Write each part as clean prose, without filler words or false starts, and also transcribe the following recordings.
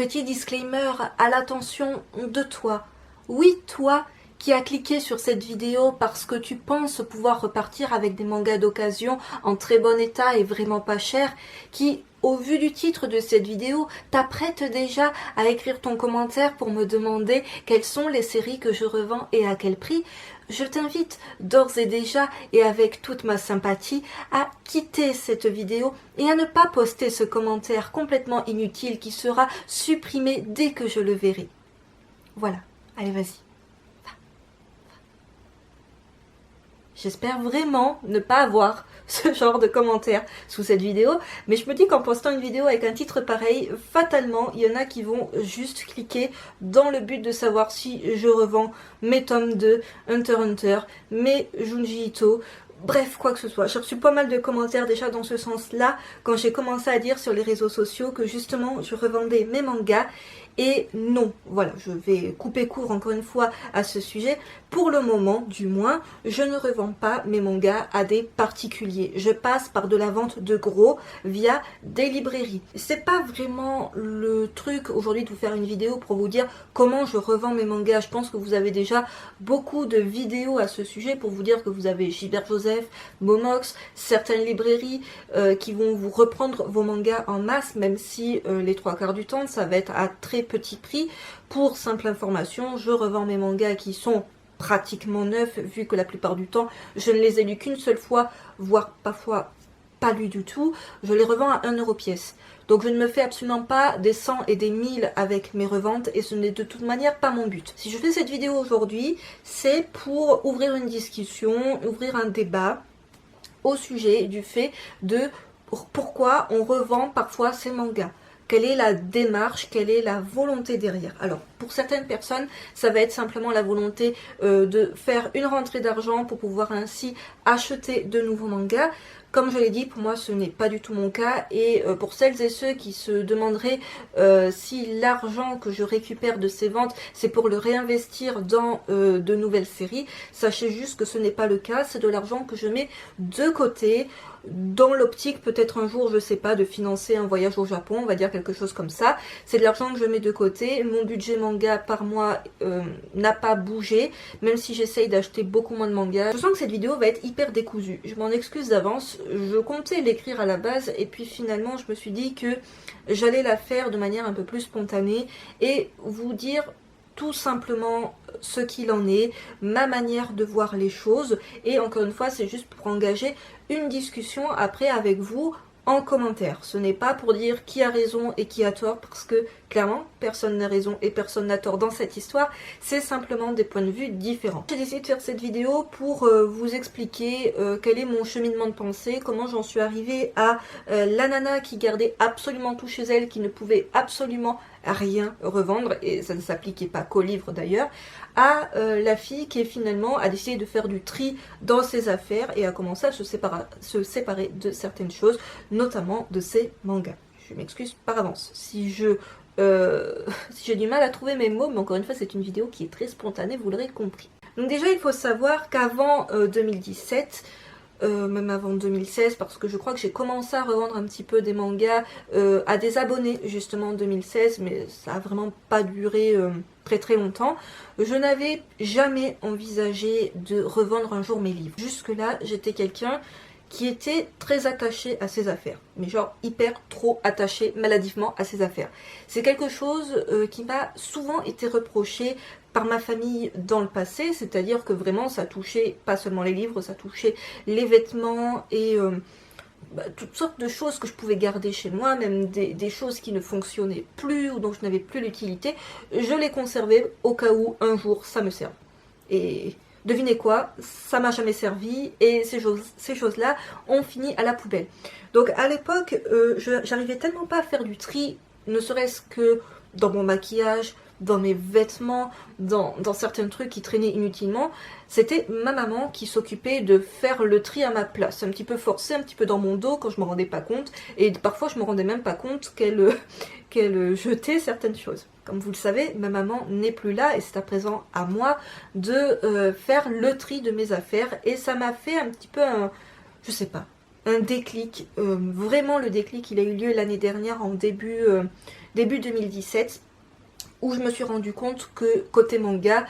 Petit disclaimer à l'attention de toi. Oui, toi qui as cliqué sur cette vidéo parce que tu penses pouvoir repartir avec des mangas d'occasion en très bon état et vraiment pas cher, qui, au vu du titre de cette vidéo, t'apprête déjà à écrire ton commentaire pour me demander quelles sont les séries que je revends et à quel prix, je t'invite d'ores et déjà et avec toute ma sympathie à quitter cette vidéo et à ne pas poster ce commentaire complètement inutile qui sera supprimé dès que je le verrai. Voilà, allez vas-y. J'espère vraiment ne pas avoir ce genre de commentaires sous cette vidéo, mais je me dis qu'en postant une vidéo avec un titre pareil, fatalement, il y en a qui vont juste cliquer dans le but de savoir si je revends mes tomes de Hunter x Hunter, mes Junji Ito, bref, quoi que ce soit. J'ai reçu pas mal de commentaires déjà dans ce sens-là, quand j'ai commencé à dire sur les réseaux sociaux que justement je revendais mes mangas. Et non, voilà, je vais couper court encore une fois à ce sujet. Pour le moment, du moins, je ne revends pas mes mangas à des particuliers. Je passe par de la vente de gros via des librairies. C'est pas vraiment le truc aujourd'hui de vous faire une vidéo pour vous dire comment je revends mes mangas. Je pense que vous avez déjà beaucoup de vidéos à ce sujet pour vous dire que vous avez Gilbert Joseph, Momox, certaines librairies qui vont vous reprendre vos mangas en masse, même si les trois quarts du temps, ça va être à très petit prix. Pour simple information, je revends mes mangas qui sont pratiquement neufs, vu que la plupart du temps, je ne les ai lus qu'une seule fois, voire parfois pas lus du tout. Je les revends à 1 € pièce. Donc je ne me fais absolument pas des 100 et des 1000 avec mes reventes et ce n'est de toute manière pas mon but. Si je fais cette vidéo aujourd'hui, c'est pour ouvrir une discussion, ouvrir un débat au sujet du fait de pourquoi on revend parfois ces mangas. Quelle est la démarche, quelle est la volonté derrière? Alors, pour certaines personnes, ça va être simplement la volonté de faire une rentrée d'argent pour pouvoir ainsi acheter de nouveaux mangas. Comme je l'ai dit, pour moi, ce n'est pas du tout mon cas. Et pour celles et ceux qui se demanderaient si l'argent que je récupère de ces ventes, c'est pour le réinvestir dans de nouvelles séries, sachez juste que ce n'est pas le cas. C'est de l'argent que je mets de côté, dans l'optique peut-être un jour, je sais pas, de financer un voyage au Japon, on va dire quelque chose comme ça. C'est de l'argent que je mets de côté. Mon budget manga par mois n'a pas bougé, même si j'essaye d'acheter beaucoup moins de mangas. Je sens que cette vidéo va être hyper décousue. Je m'en excuse d'avance. Je comptais l'écrire à la base et puis finalement je me suis dit que j'allais la faire de manière un peu plus spontanée et vous dire tout simplement ce qu'il en est, ma manière de voir les choses, et encore une fois c'est juste pour engager une discussion après avec vous en commentaire. Ce n'est pas pour dire qui a raison et qui a tort, parce que clairement personne n'a raison et personne n'a tort dans cette histoire, c'est simplement des points de vue différents. J'ai décidé de faire cette vidéo pour vous expliquer quel est mon cheminement de pensée, comment j'en suis arrivée à la nana qui gardait absolument tout chez elle, qui ne pouvait absolument rien revendre, et ça ne s'appliquait pas qu'aux livres d'ailleurs, à la fille qui finalement a décidé de faire du tri dans ses affaires et a commencé à se séparer de certaines choses, notamment de ses mangas. Je m'excuse par avance si j'ai du mal à trouver mes mots, mais encore une fois c'est une vidéo qui est très spontanée, vous l'aurez compris. Donc déjà il faut savoir qu'avant 2017, même avant 2016, parce que je crois que j'ai commencé à revendre un petit peu des mangas à des abonnés justement en 2016, mais ça a vraiment pas duré très longtemps. Je n'avais jamais envisagé de revendre un jour mes livres. Jusque là j'étais quelqu'un qui était très attaché à ses affaires, mais genre hyper trop attaché maladivement à ses affaires. C'est quelque chose qui m'a souvent été reproché par ma famille dans le passé, c'est-à-dire que vraiment ça touchait pas seulement les livres, ça touchait les vêtements et toutes sortes de choses que je pouvais garder chez moi, même des choses qui ne fonctionnaient plus ou dont je n'avais plus l'utilité, je les conservais au cas où un jour ça me serve. Et devinez quoi, ça m'a jamais servi et ces choses-là ont fini à la poubelle. Donc à l'époque, j'arrivais tellement pas à faire du tri, ne serait-ce que dans mon maquillage, dans mes vêtements, dans certains trucs qui traînaient inutilement. C'était ma maman qui s'occupait de faire le tri à ma place, un petit peu forcé, un petit peu dans mon dos quand je me rendais pas compte, et parfois je me rendais même pas compte qu'elle jetait certaines choses. Comme vous le savez, ma maman n'est plus là et c'est à présent à moi de faire le tri de mes affaires, et ça m'a fait un petit peu je sais pas, un déclic, vraiment le déclic il a eu lieu l'année dernière en début début 2017, où je me suis rendu compte que côté manga,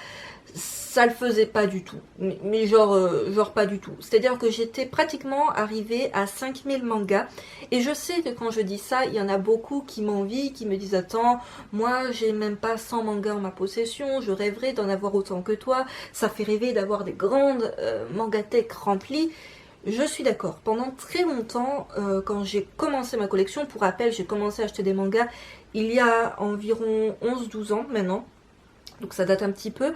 ça le faisait pas du tout. Mais genre pas du tout. C'est-à-dire que j'étais pratiquement arrivée à 5000 mangas. Et je sais que quand je dis ça, il y en a beaucoup qui m'envient, qui me disent attends, moi j'ai même pas 100 mangas en ma possession, je rêverais d'en avoir autant que toi. Ça fait rêver d'avoir des grandes mangathèques remplies. Je suis d'accord. Pendant très longtemps, quand j'ai commencé ma collection, pour rappel, j'ai commencé à acheter des mangas il y a environ 11-12 ans maintenant. Donc ça date un petit peu.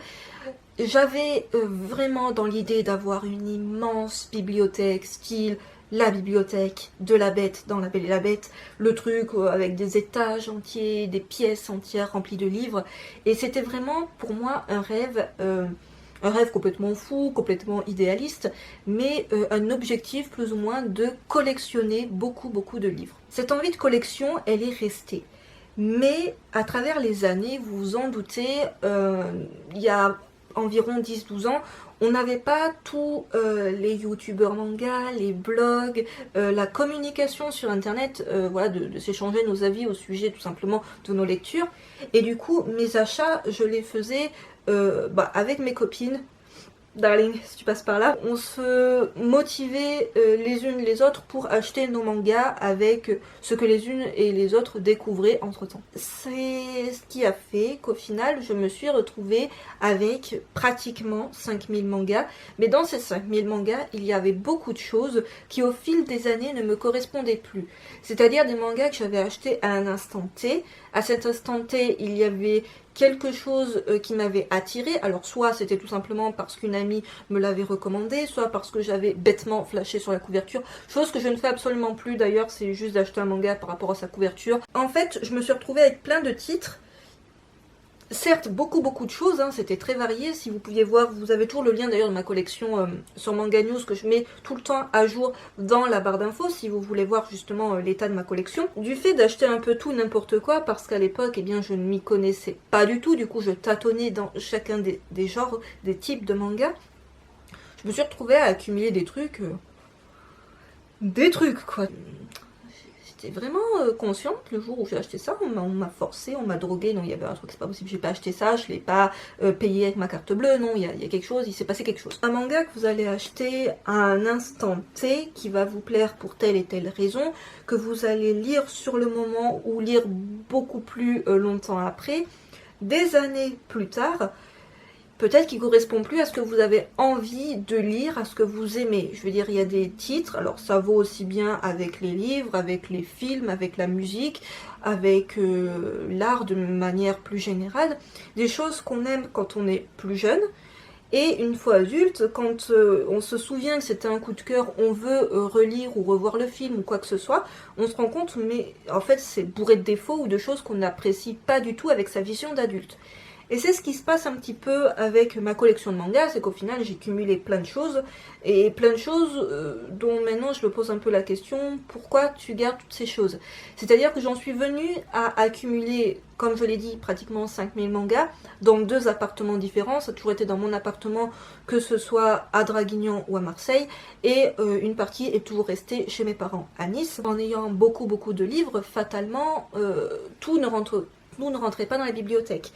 J'avais vraiment dans l'idée d'avoir une immense bibliothèque, style la bibliothèque de la Bête dans La Belle et la Bête, le truc avec des étages entiers, des pièces entières remplies de livres. Et c'était vraiment pour moi un rêve complètement fou, complètement idéaliste, mais un objectif plus ou moins de collectionner beaucoup de livres. Cette envie de collection, elle est restée. Mais à travers les années, vous vous en doutez, il y a environ 10-12 ans, on n'avait pas tous les youtubeurs manga, les blogs, la communication sur internet, voilà, de s'échanger nos avis au sujet tout simplement de nos lectures. Et du coup, mes achats, je les faisais avec mes copines. Darling, si tu passes par là, on se motivait les unes les autres pour acheter nos mangas avec ce que les unes et les autres découvraient entre temps. C'est ce qui a fait qu'au final, je me suis retrouvée avec pratiquement 5000 mangas. Mais dans ces 5000 mangas, il y avait beaucoup de choses qui au fil des années ne me correspondaient plus. C'est-à-dire des mangas que j'avais achetés à un instant T. À cet instant T, il y avait quelque chose qui m'avait attiré, alors soit c'était tout simplement parce qu'une amie me l'avait recommandé, soit parce que j'avais bêtement flashé sur la couverture, chose que je ne fais absolument plus d'ailleurs, c'est juste d'acheter un manga par rapport à sa couverture. En fait, je me suis retrouvée avec plein de titres, certes beaucoup de choses, hein, c'était très varié. Si vous pouviez voir, vous avez toujours le lien d'ailleurs de ma collection sur Manga News que je mets tout le temps à jour dans la barre d'infos si vous voulez voir justement l'état de ma collection. Du fait d'acheter un peu tout n'importe quoi, parce qu'à l'époque, eh bien, je ne m'y connaissais pas du tout, du coup je tâtonnais dans chacun des genres, des types de mangas, je me suis retrouvée à accumuler des trucs quoi. J'étais vraiment consciente le jour où j'ai acheté ça, on m'a forcé, on m'a drogué, non il y avait un truc, c'est pas possible, j'ai pas acheté ça, je l'ai pas payé avec ma carte bleue, non il y a quelque chose, il s'est passé quelque chose. Un manga que vous allez acheter à un instant T, qui va vous plaire pour telle et telle raison, que vous allez lire sur le moment ou lire beaucoup plus longtemps après, des années plus tard, peut-être qu'il ne correspond plus à ce que vous avez envie de lire, à ce que vous aimez. Je veux dire, il y a des titres, alors ça vaut aussi bien avec les livres, avec les films, avec la musique, avec l'art de manière plus générale, des choses qu'on aime quand on est plus jeune, et une fois adulte, quand on se souvient que c'était un coup de cœur, on veut relire ou revoir le film ou quoi que ce soit, on se rend compte, mais en fait c'est bourré de défauts ou de choses qu'on n'apprécie pas du tout avec sa vision d'adulte. Et c'est ce qui se passe un petit peu avec ma collection de mangas, c'est qu'au final j'ai cumulé plein de choses, et plein de choses dont maintenant je me pose un peu la question, pourquoi tu gardes toutes ces choses? C'est-à-dire que j'en suis venue à accumuler, comme je l'ai dit, pratiquement 5000 mangas, dans 2 appartements différents, ça a toujours été dans mon appartement, que ce soit à Draguignan ou à Marseille, et une partie est toujours restée chez mes parents à Nice. En ayant beaucoup de livres, fatalement, tout ne rentrait pas dans la bibliothèque.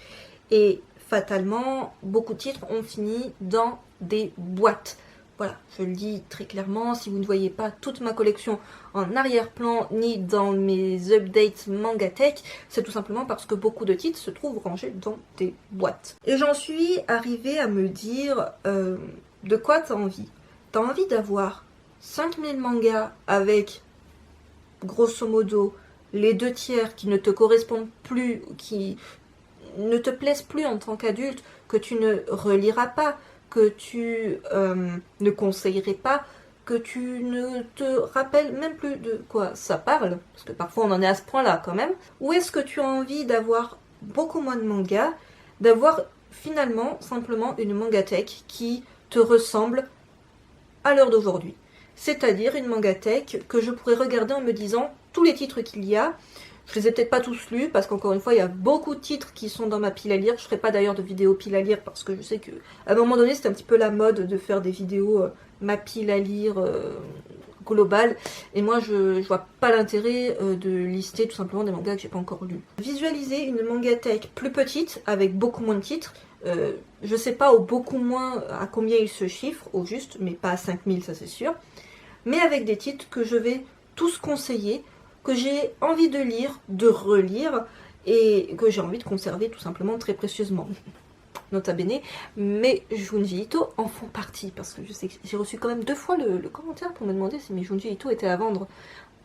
Et fatalement, beaucoup de titres ont fini dans des boîtes. Voilà, je le dis très clairement, si vous ne voyez pas toute ma collection en arrière-plan ni dans mes updates Mangatech, c'est tout simplement parce que beaucoup de titres se trouvent rangés dans des boîtes. Et j'en suis arrivée à me dire, de quoi t'as envie? T'as envie d'avoir 5000 mangas avec, grosso modo, les 2/3 qui ne te correspondent plus, qui ne te plaisent plus en tant qu'adulte, que tu ne reliras pas, que tu ne conseillerais pas, que tu ne te rappelles même plus de quoi ça parle, parce que parfois on en est à ce point-là quand même, ou est-ce que tu as envie d'avoir beaucoup moins de mangas, d'avoir finalement simplement une mangatech qui te ressemble à l'heure d'aujourd'hui, c'est-à-dire une mangatech que je pourrais regarder en me disant tous les titres qu'il y a. Je les ai peut-être pas tous lus parce qu'encore une fois il y a beaucoup de titres qui sont dans ma pile à lire. Je ferai pas d'ailleurs de vidéo pile à lire parce que je sais que à un moment donné c'était un petit peu la mode de faire des vidéos ma pile à lire global. Et moi, je vois pas l'intérêt de lister tout simplement des mangas que j'ai pas encore lus. Visualiser une mangatech plus petite, avec beaucoup moins de titres. Je sais pas au beaucoup moins à combien il se chiffre, au juste, mais pas à 5000, ça c'est sûr. Mais avec des titres que je vais tous conseiller, que j'ai envie de lire, de relire, et que j'ai envie de conserver tout simplement très précieusement. Nota bene, mais Junji Ito en font partie, parce que je sais que j'ai reçu quand même 2 fois le commentaire pour me demander si mes Junji Ito étaient à vendre.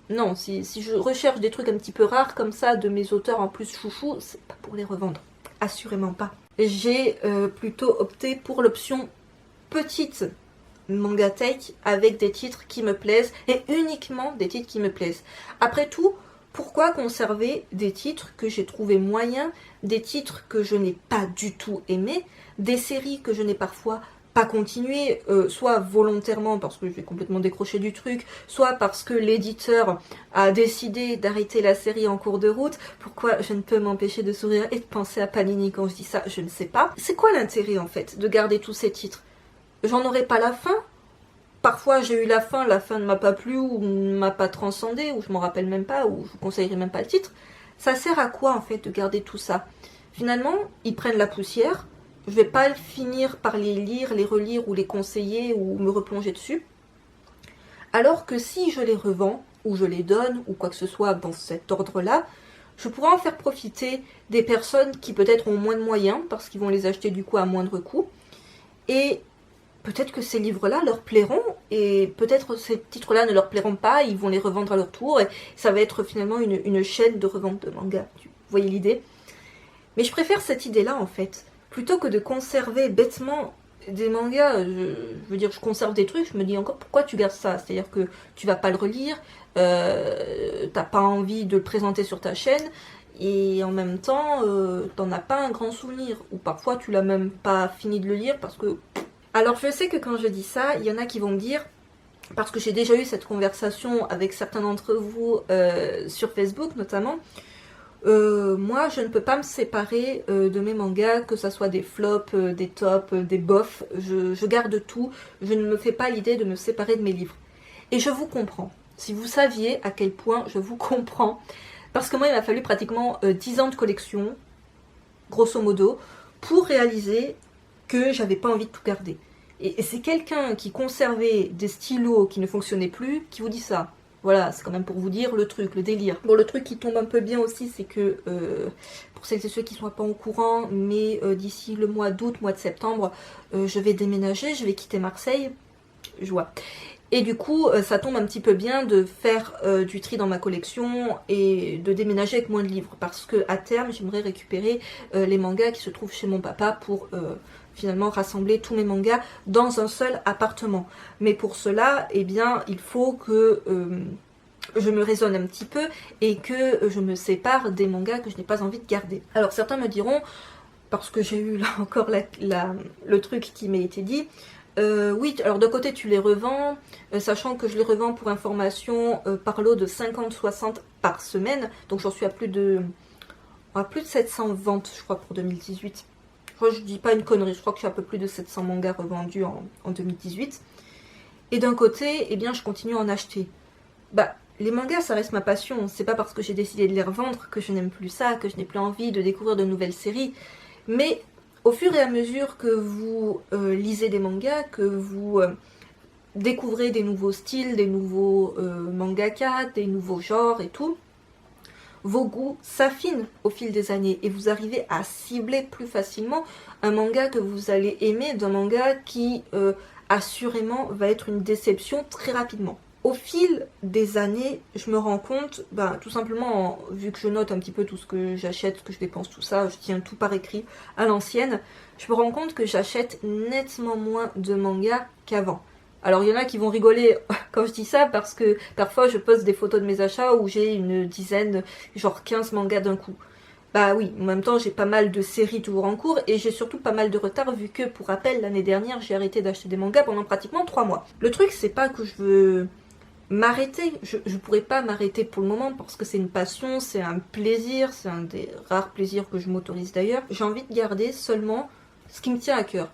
Non, si je recherche des trucs un petit peu rares comme ça, de mes auteurs en plus chouchou, c'est pas pour les revendre, assurément pas. J'ai plutôt opté pour l'option petite mangatech avec des titres qui me plaisent, et uniquement des titres qui me plaisent. Après tout, pourquoi conserver des titres que j'ai trouvé moyens, des titres que je n'ai pas du tout aimés, des séries que je n'ai parfois pas continué, soit volontairement parce que je vais complètement décrocher du truc, soit parce que l'éditeur a décidé d'arrêter la série en cours de route. Pourquoi je ne peux m'empêcher de sourire et de penser à Panini quand je dis ça, je ne sais pas. C'est quoi l'intérêt en fait de garder tous ces titres? J'en aurai pas la fin. Parfois j'ai eu la fin ne m'a pas plu ou ne m'a pas transcendé, ou je m'en rappelle même pas, ou je vous conseillerais même pas le titre. Ça sert à quoi en fait de garder tout ça? Finalement, ils prennent la poussière, je vais pas finir par les lire, les relire ou les conseiller ou me replonger dessus. Alors que si je les revends, ou je les donne, ou quoi que ce soit dans cet ordre-là, je pourrais en faire profiter des personnes qui peut-être ont moins de moyens, parce qu'ils vont les acheter du coup à moindre coût, et peut-être que ces livres-là leur plairont, et peut-être ces titres-là ne leur plairont pas, ils vont les revendre à leur tour, et ça va être finalement une chaîne de revente de manga. Vous voyez l'idée? Mais je préfère cette idée-là, en fait. Plutôt que de conserver bêtement des mangas, je veux dire, je conserve des trucs, je me dis encore, pourquoi tu gardes ça? C'est-à-dire que tu vas pas le relire, t'as pas envie de le présenter sur ta chaîne, et en même temps, t'en as pas un grand souvenir. Ou parfois, tu l'as même pas fini de le lire parce que... Alors je sais que quand je dis ça, il y en a qui vont me dire, parce que j'ai déjà eu cette conversation avec certains d'entre vous sur Facebook notamment, moi je ne peux pas me séparer de mes mangas, que ça soit des flops, des tops, des bofs, je garde tout, je ne me fais pas l'idée de me séparer de mes livres. Et je vous comprends, si vous saviez à quel point je vous comprends, parce que moi il m'a fallu pratiquement 10 ans de collection, grosso modo, pour réaliser que j'avais pas envie de tout garder. Et c'est quelqu'un qui conservait des stylos qui ne fonctionnaient plus qui vous dit ça. Voilà, c'est quand même pour vous dire le truc, le délire. Bon, le truc qui tombe un peu bien aussi, c'est que, pour celles et ceux qui ne sont pas au courant, mais d'ici le mois d'août, mois de septembre, je vais déménager, je vais quitter Marseille. Joie. Et du coup, ça tombe un petit peu bien de faire du tri dans ma collection et de déménager avec moins de livres. Parce que à terme, j'aimerais récupérer les mangas qui se trouvent chez mon papa pour finalement rassembler tous mes mangas dans un seul appartement. Mais pour cela, eh bien, il faut que je me raisonne un petit peu et que je me sépare des mangas que je n'ai pas envie de garder. Alors certains me diront, parce que j'ai eu là encore le truc qui m'a été dit, oui, alors d'un côté tu les revends, sachant que je les revends pour information par lot de 50-60 par semaine, donc j'en suis à plus de 700 ventes je crois pour 2018. Je crois que je dis pas une connerie, je crois que j'ai un peu plus de 700 mangas revendus en 2018. Et d'un côté, eh bien je continue à en acheter. Bah, les mangas ça reste ma passion, c'est pas parce que j'ai décidé de les revendre que je n'aime plus ça, que je n'ai plus envie de découvrir de nouvelles séries, mais au fur et à mesure que vous lisez des mangas, que vous découvrez des nouveaux styles, des nouveaux mangaka, des nouveaux genres et tout, vos goûts s'affinent au fil des années et vous arrivez à cibler plus facilement un manga que vous allez aimer d'un manga qui assurément va être une déception très rapidement. Au fil des années, je me rends compte, tout simplement, vu que je note un petit peu tout ce que j'achète, ce que je dépense, tout ça, je tiens tout par écrit à l'ancienne, je me rends compte que j'achète nettement moins de mangas qu'avant. Alors il y en a qui vont rigoler quand je dis ça, parce que parfois je poste des photos de mes achats où j'ai une dizaine, genre 15 mangas d'un coup. Bah oui, en même temps j'ai pas mal de séries toujours en cours et j'ai surtout pas mal de retard vu que, pour rappel, l'année dernière j'ai arrêté d'acheter des mangas pendant pratiquement 3 mois. Le truc c'est pas que je veux m'arrêter, je pourrais pas m'arrêter pour le moment parce que c'est une passion, c'est un plaisir, c'est un des rares plaisirs que je m'autorise d'ailleurs. J'ai envie de garder seulement ce qui me tient à cœur.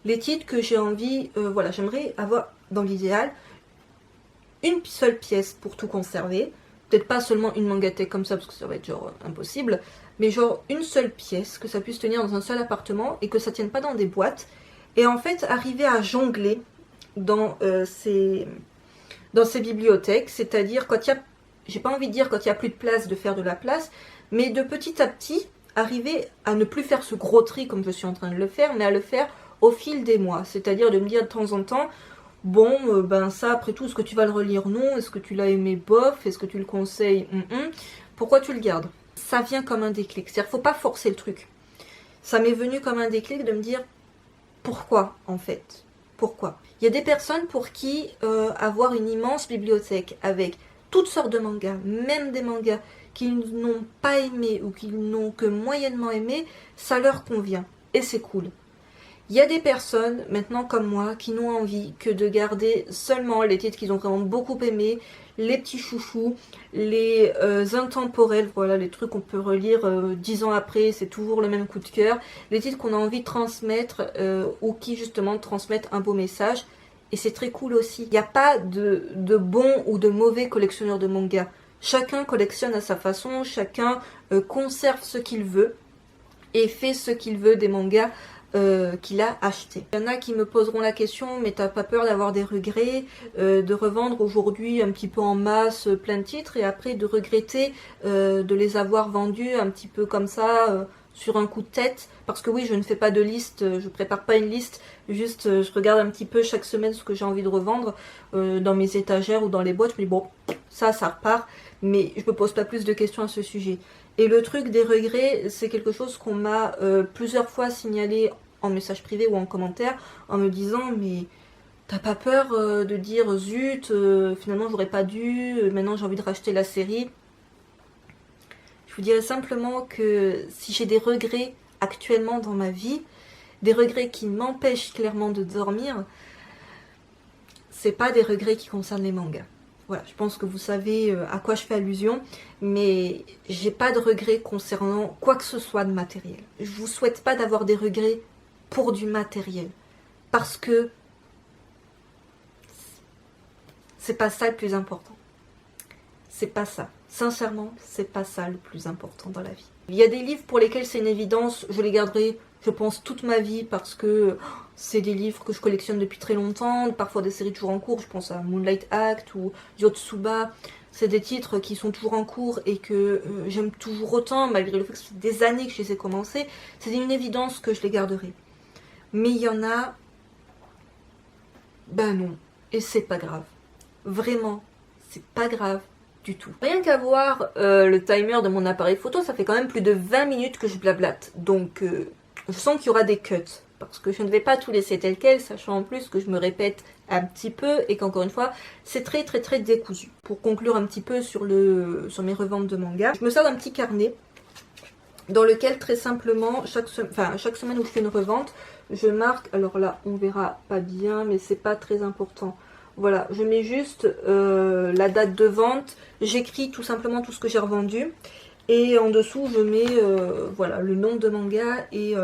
Les titres que j'ai envie, voilà, j'aimerais avoir dans l'idéal une seule pièce pour tout conserver. Peut-être pas seulement une mangatech comme ça, parce que ça va être genre impossible, mais genre une seule pièce, que ça puisse tenir dans un seul appartement et que ça tienne pas dans des boîtes. Et en fait, arriver à jongler dans ces bibliothèques, c'est-à-dire quand il y a, j'ai pas envie de dire quand il y a plus de place, de faire de la place, mais de petit à petit, arriver à ne plus faire ce gros tri comme je suis en train de le faire, mais à le faire au fil des mois. C'est-à-dire de me dire de temps en temps, bon, ben ça, après tout, est-ce que tu vas le relire? Non. Est-ce que tu l'as aimé? Bof. Est-ce que tu le conseilles? Pourquoi tu le gardes? Ça vient comme un déclic. C'est-à-dire, faut pas forcer le truc. Ça m'est venu comme un déclic de me dire, pourquoi, en fait? Pourquoi? Il y a des personnes pour qui avoir une immense bibliothèque avec toutes sortes de mangas, même des mangas qu'ils n'ont pas aimé ou qu'ils n'ont que moyennement aimé, ça leur convient. Et c'est cool. Il y a des personnes, maintenant comme moi, qui n'ont envie que de garder seulement les titres qu'ils ont vraiment beaucoup aimés, les petits chouchous, les intemporels, voilà, les trucs qu'on peut relire 10 ans après, c'est toujours le même coup de cœur, les titres qu'on a envie de transmettre ou qui justement transmettent un beau message. Et c'est très cool aussi. Il n'y a pas de bons ou de mauvais collectionneurs de mangas. Chacun collectionne à sa façon, chacun conserve ce qu'il veut et fait ce qu'il veut des mangas qu'il a acheté. Il y en a qui me poseront la question, mais t'as pas peur d'avoir des regrets, de revendre aujourd'hui un petit peu en masse plein de titres et après de regretter de les avoir vendus un petit peu comme ça sur un coup de tête? Parce que oui, je ne fais pas de liste, je prépare pas une liste, juste je regarde un petit peu chaque semaine ce que j'ai envie de revendre dans mes étagères ou dans les boîtes. Je me dis bon, ça repart, mais je me pose pas plus de questions à ce sujet. Et le truc des regrets, c'est quelque chose qu'on m'a plusieurs fois signalé en message privé ou en commentaire, en me disant mais t'as pas peur de dire zut, finalement j'aurais pas dû, maintenant j'ai envie de racheter la série. Je vous dirais simplement que si j'ai des regrets actuellement dans ma vie, des regrets qui m'empêchent clairement de dormir, c'est pas des regrets qui concernent les mangas. Voilà, je pense que vous savez à quoi je fais allusion, mais j'ai pas de regrets concernant quoi que ce soit de matériel. Je vous souhaite pas d'avoir des regrets pour du matériel, parce que c'est pas ça le plus important. C'est pas ça. Sincèrement, c'est pas ça le plus important dans la vie. Il y a des livres pour lesquels c'est une évidence, je les garderai, je pense, toute ma vie parce que c'est des livres que je collectionne depuis très longtemps, parfois des séries toujours en cours, je pense à Moonlight Act ou Yotsuba. C'est des titres qui sont toujours en cours et que j'aime toujours autant, malgré le fait que ça fait des années que je les ai commencés. C'est une évidence que je les garderai. Mais il y en a, ben non, et c'est pas grave. Vraiment, c'est pas grave du tout. Rien qu'à voir le timer de mon appareil photo, ça fait quand même plus de 20 minutes que je blablate. Donc je sens qu'il y aura des cuts. Parce que je ne vais pas tout laisser tel quel, sachant en plus que je me répète un petit peu et qu'encore une fois, c'est très très très décousu. Pour conclure un petit peu sur mes reventes de manga, je me sers d'un petit carnet dans lequel très simplement, chaque semaine où je fais une revente, je marque, alors là on verra pas bien mais c'est pas très important. Voilà, je mets juste la date de vente, j'écris tout simplement tout ce que j'ai revendu et en dessous je mets voilà, le nom de manga et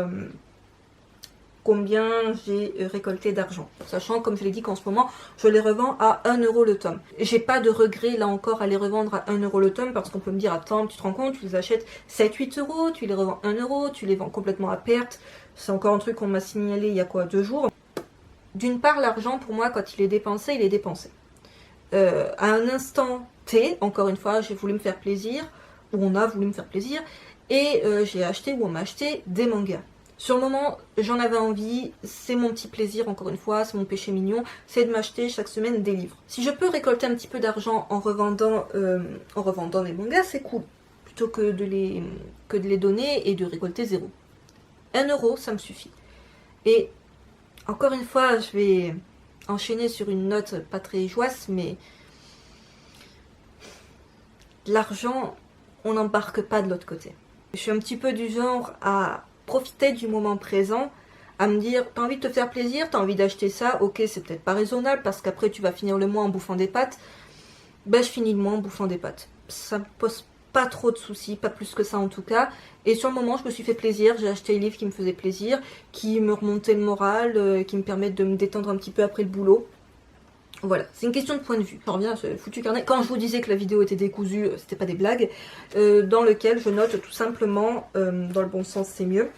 combien j'ai récolté d'argent. Sachant, comme je l'ai dit, qu'en ce moment, je les revends à 1 euro le tome. J'ai pas de regret, là encore, à les revendre à 1 euro le tome, parce qu'on peut me dire, attends, tu te rends compte, tu les achètes 7-8 euros, tu les revends 1 euro, tu les vends complètement à perte. C'est encore un truc qu'on m'a signalé il y a quoi, 2 jours. D'une part, l'argent, pour moi, quand il est dépensé, il est dépensé. À un instant T, encore une fois, j'ai voulu me faire plaisir, ou on a voulu me faire plaisir, et j'ai acheté, ou on m'a acheté des mangas. Sur le moment, j'en avais envie, c'est mon petit plaisir, encore une fois, c'est mon péché mignon, c'est de m'acheter chaque semaine des livres. Si je peux récolter un petit peu d'argent en revendant des mangas, c'est cool. Plutôt que de les donner et de récolter 0. 1 euro, ça me suffit. Et encore une fois, je vais enchaîner sur une note pas très joyeuse, mais l'argent, on n'embarque pas de l'autre côté. Je suis un petit peu du genre à profiter du moment présent, à me dire, t'as envie de te faire plaisir, t'as envie d'acheter ça, ok, c'est peut-être pas raisonnable parce qu'après tu vas finir le mois en bouffant des pâtes. Ben je finis le mois en bouffant des pâtes. Ça me pose pas trop de soucis, pas plus que ça en tout cas. Et sur le moment, je me suis fait plaisir, j'ai acheté les livres qui me faisaient plaisir, qui me remontaient le moral, qui me permettent de me détendre un petit peu après le boulot. Voilà, c'est une question de point de vue. Je reviens à ce foutu carnet. Quand je vous disais que la vidéo était décousue, c'était pas des blagues, dans lequel je note tout simplement, dans le bon sens c'est mieux,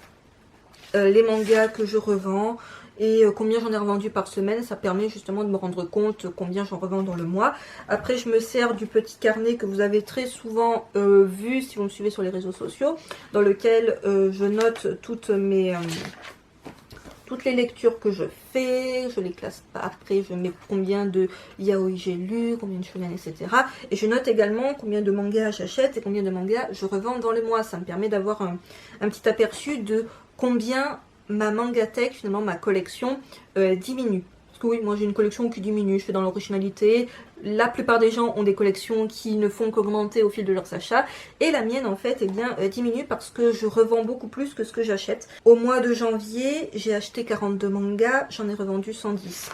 les mangas que je revends et combien j'en ai revendu par semaine. Ça permet justement de me rendre compte combien j'en revends dans le mois. Après je me sers du petit carnet que vous avez très souvent vu si vous me suivez sur les réseaux sociaux, dans lequel je note toutes les lectures que je fais, je les classe pas après, je mets combien de yaoi j'ai lu, combien de shonen, etc. Et je note également combien de mangas j'achète et combien de mangas je revends dans le mois. Ça me permet d'avoir un petit aperçu de combien ma mangatech, finalement ma collection, diminue. Parce que oui, moi j'ai une collection qui diminue, je fais dans l'originalité. La plupart des gens ont des collections qui ne font qu'augmenter au fil de leurs achats. Et la mienne en fait, eh bien, diminue parce que je revends beaucoup plus que ce que j'achète. Au mois de janvier, j'ai acheté 42 mangas, j'en ai revendu 110.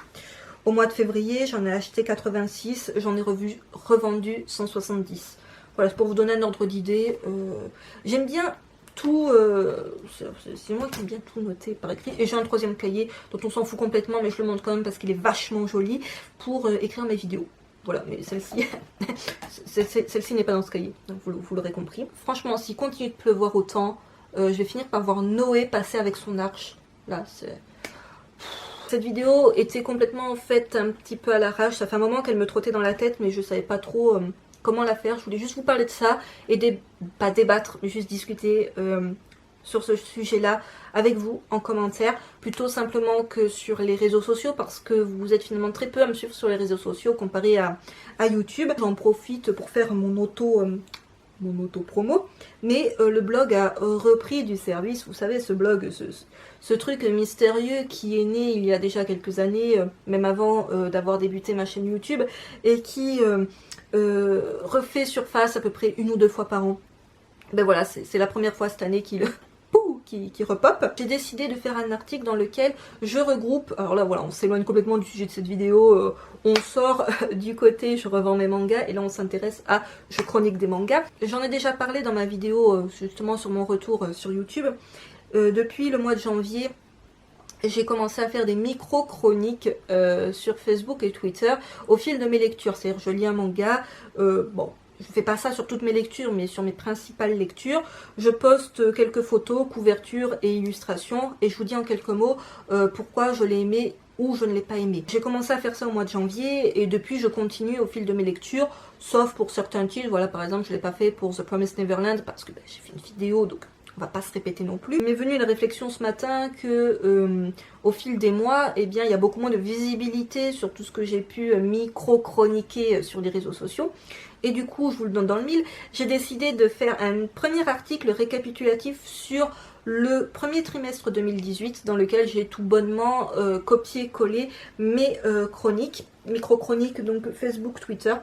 Au mois de février, j'en ai acheté 86, j'en ai revendu 170. Voilà, c'est pour vous donner un ordre d'idée. J'aime bien tout, c'est moi qui aime bien tout noter par écrit. Et j'ai un troisième cahier dont on s'en fout complètement, mais je le montre quand même parce qu'il est vachement joli pour écrire mes vidéos. Voilà, mais celle-ci, celle-ci n'est pas dans ce cahier, donc vous l'aurez compris. Franchement, s'il continue de pleuvoir autant, je vais finir par voir Noé passer avec son arche. Là, c'est... Cette vidéo était complètement faite un petit peu à l'arrache. Ça fait un moment qu'elle me trottait dans la tête, mais je savais pas trop comment la faire. Je voulais juste vous parler de ça et pas débattre, mais juste discuter sur ce sujet-là avec vous en commentaire, plutôt simplement que sur les réseaux sociaux, parce que vous êtes finalement très peu à me suivre sur les réseaux sociaux comparé à YouTube. J'en profite pour faire mon auto-promo, mais le blog a repris du service. Vous savez, ce blog, ce truc mystérieux qui est né il y a déjà quelques années, même avant d'avoir débuté ma chaîne YouTube, et qui refait surface à peu près 1 ou 2 fois par an. Ben voilà, c'est la première fois cette année qu'il qui repop. J'ai décidé de faire un article dans lequel je regroupe, alors là voilà, on s'éloigne complètement du sujet de cette vidéo, on sort du côté je revends mes mangas et là on s'intéresse à je chronique des mangas. J'en ai déjà parlé dans ma vidéo justement sur mon retour sur YouTube. Depuis le mois de janvier, j'ai commencé à faire des micro-chroniques sur Facebook et Twitter au fil de mes lectures. C'est-à-dire je lis un manga, bon, je fais pas ça sur toutes mes lectures, mais sur mes principales lectures. Je poste quelques photos, couvertures et illustrations, et je vous dis en quelques mots pourquoi je l'ai aimé ou je ne l'ai pas aimé. J'ai commencé à faire ça au mois de janvier, et depuis je continue au fil de mes lectures, sauf pour certains titres. Voilà, par exemple, je ne l'ai pas fait pour The Promised Neverland, parce que j'ai fait une vidéo, donc on va pas se répéter non plus. Il m'est venu la réflexion ce matin que au fil des mois, eh bien, il y a beaucoup moins de visibilité sur tout ce que j'ai pu micro-chroniquer sur les réseaux sociaux. Et du coup, je vous le donne dans le mille, j'ai décidé de faire un premier article récapitulatif sur le premier trimestre 2018, dans lequel j'ai tout bonnement copié-collé mes chroniques, micro-chroniques, donc Facebook, Twitter,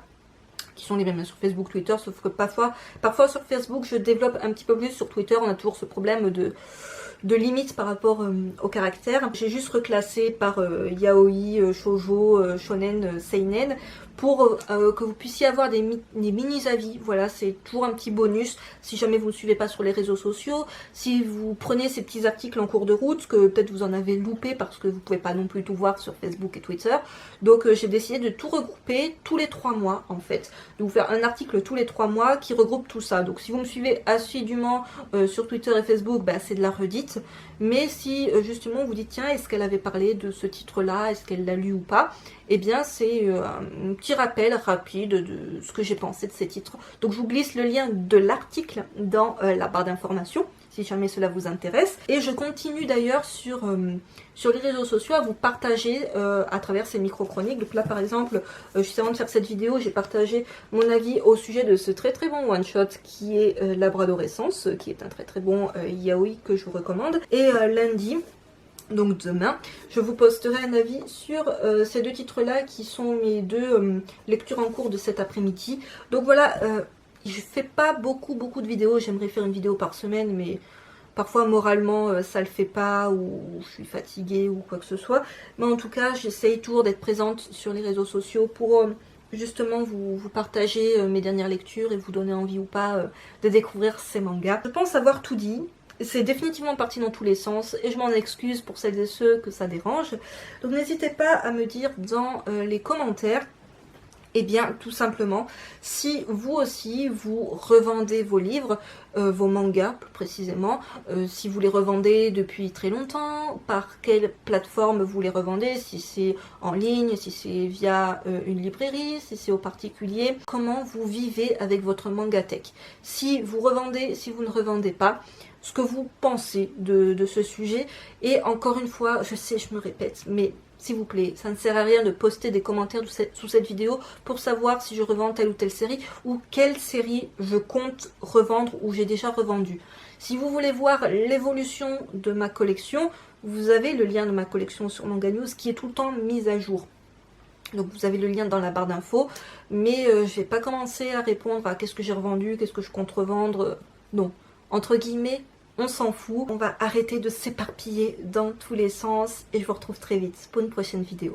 qui sont les mêmes sur Facebook, Twitter, sauf que parfois sur Facebook, je développe un petit peu plus. Sur Twitter, on a toujours ce problème de limite par rapport au caractère. J'ai juste reclassé par yaoi, shoujo, shonen, seinen, pour que vous puissiez avoir des mini-avis. Voilà, c'est toujours un petit bonus si jamais vous ne suivez pas sur les réseaux sociaux. Si vous prenez ces petits articles en cours de route, que peut-être vous en avez loupé parce que vous ne pouvez pas non plus tout voir sur Facebook et Twitter. Donc j'ai décidé de tout regrouper tous les 3 mois en fait. De vous faire un article tous les 3 mois qui regroupe tout ça. Donc si vous me suivez assidûment sur Twitter et Facebook, bah, c'est de la redite. Mais si justement vous dites tiens, est-ce qu'elle avait parlé de ce titre-là, est-ce qu'elle l'a lu ou pas, eh bien c'est un petit rappel rapide de ce que j'ai pensé de ces titres. Donc je vous glisse le lien de l'article dans la barre d'informations si jamais cela vous intéresse. Et je continue d'ailleurs sur les réseaux sociaux à vous partager à travers ces micro-chroniques. Donc là par exemple, juste avant de faire cette vidéo, j'ai partagé mon avis au sujet de ce très très bon one-shot qui est Labradoressence, qui est un très très bon yaoi que je vous recommande. Et lundi, donc demain, je vous posterai un avis sur ces 2 titres-là qui sont mes 2 lectures en cours de cet après-midi. Donc voilà, je fais pas beaucoup de vidéos, j'aimerais faire une vidéo par semaine, mais parfois moralement ça le fait pas, ou je suis fatiguée ou quoi que ce soit. Mais en tout cas, j'essaye toujours d'être présente sur les réseaux sociaux pour justement vous partager mes dernières lectures et vous donner envie ou pas de découvrir ces mangas. Je pense avoir tout dit. c'est définitivement parti dans tous les sens et je m'en excuse pour celles et ceux que ça dérange. Donc n'hésitez pas à me dire dans les commentaires, eh bien tout simplement, si vous aussi vous revendez vos livres, vos mangas plus précisément, si vous les revendez depuis très longtemps, par quelle plateforme vous les revendez, si c'est en ligne, si c'est via une librairie, si c'est au particulier, comment vous vivez avec votre Mangatech. Si vous revendez, si vous ne revendez pas, ce que vous pensez de ce sujet. Et encore une fois, je sais, je me répète, mais s'il vous plaît, ça ne sert à rien de poster des commentaires sous cette vidéo pour savoir si je revends telle ou telle série ou quelle série je compte revendre ou j'ai déjà revendu. Si vous voulez voir l'évolution de ma collection, vous avez le lien de ma collection sur Manga News qui est tout le temps mise à jour. Donc vous avez le lien dans la barre d'infos, mais je ne vais pas commencer à répondre à qu'est-ce que j'ai revendu, qu'est-ce que je compte revendre. Non, entre guillemets, on s'en fout. On va arrêter de s'éparpiller dans tous les sens et je vous retrouve très vite pour une prochaine vidéo.